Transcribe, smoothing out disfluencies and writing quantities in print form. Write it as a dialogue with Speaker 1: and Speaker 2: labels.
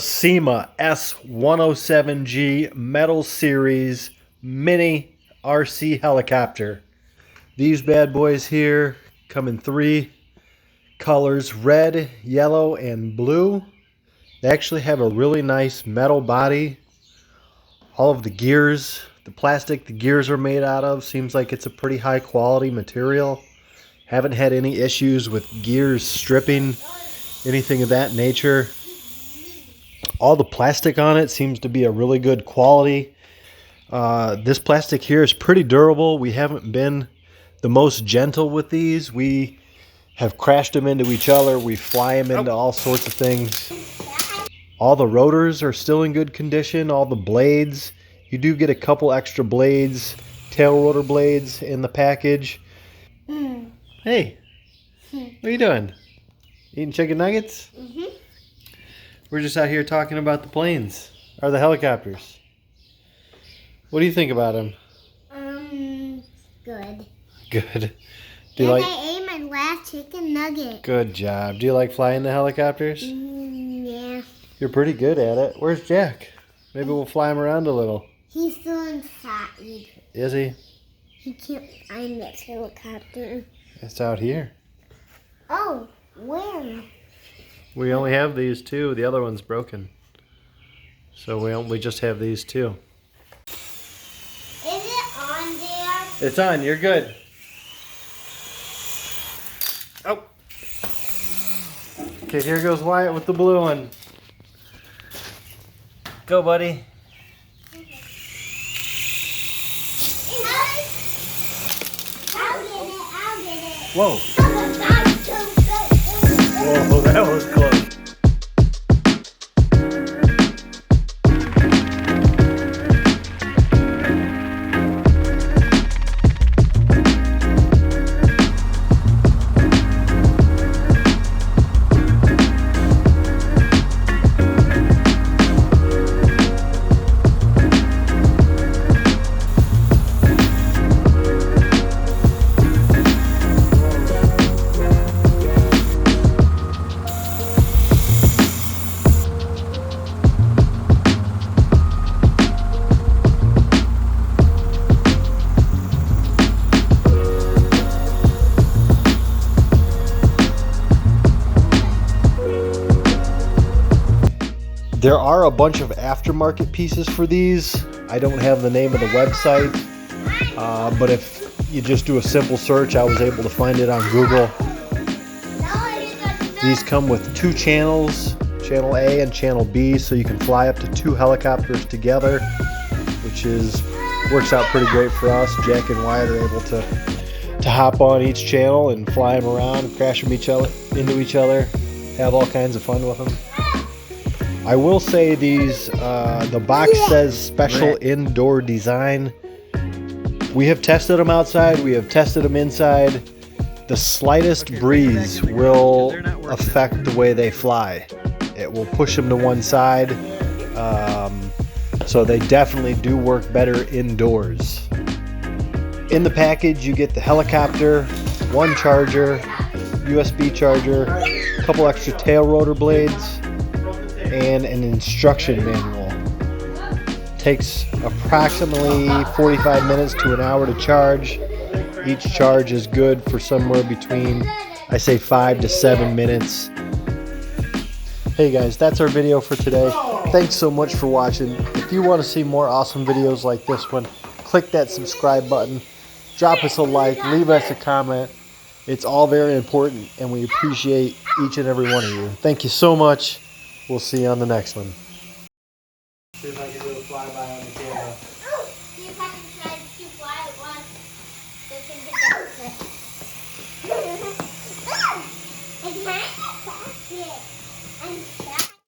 Speaker 1: Syma S107G Metal Series Mini RC Helicopter. These bad boys here come in 3 colors: red, yellow, and blue. They actually have a really nice metal body. All of the gears, the plastic the gears are made out of, seems like it's a pretty high quality material. Haven't had any issues with gears stripping, anything of that nature. All the plastic on it seems to be a really good quality. This plastic here is pretty durable. We haven't been the most gentle with these. We have crashed them into each other. We fly them into all sorts of things. All the rotors are still in good condition. All the blades, you do get a couple extra blades, tail rotor blades in the package. Hey, what are you doing? Eating chicken nuggets? We're just out here talking about the planes, or the helicopters. What do you think about them?
Speaker 2: Good.
Speaker 1: Good. Do you like?
Speaker 2: I ate my last chicken nugget.
Speaker 1: Good job. Do you like flying the helicopters?
Speaker 2: Yeah.
Speaker 1: You're pretty good at it. Where's Jack? Maybe we'll fly him around a little.
Speaker 2: He's still inside.
Speaker 1: Is he?
Speaker 2: He can't find that helicopter.
Speaker 1: It's out here.
Speaker 2: Oh, where?
Speaker 1: We only have these 2. The other one's broken. So we just have these 2.
Speaker 2: Is it on there?
Speaker 1: It's on. You're good. Oh. Okay, here goes Wyatt with the blue one. Go, buddy.
Speaker 2: I'll get it.
Speaker 1: Whoa.
Speaker 2: Oh, that's so good.
Speaker 1: Whoa, that was close. There are a bunch of aftermarket pieces for these. I don't have the name of the website, but if you just do a simple search, I was able to find it on Google. These come with 2 channels, channel A and channel B, so you can fly up to 2 helicopters together, which works out pretty great for us. Jack and Wyatt are able to hop on each channel and fly them around, crash them into each other, have all kinds of fun with them. I will say these, the box says special indoor design. We have tested them outside, we have tested them inside. The slightest breeze will affect the way they fly. It will push them to one side. So they definitely do work better indoors. In the package you get the helicopter, 1 charger, USB charger, a couple extra tail rotor blades, and an instruction manual. Takes approximately 45 minutes to an hour to charge. Each charge is good for somewhere between, I say, 5 to 7 minutes. Hey guys, that's our video for today. Thanks so much for watching. If you want to see more awesome videos like this one, click that subscribe button, drop us a like, leave us a comment. It's all very important, and we appreciate each and every one of you. Thank you so much. We'll see you on the next one.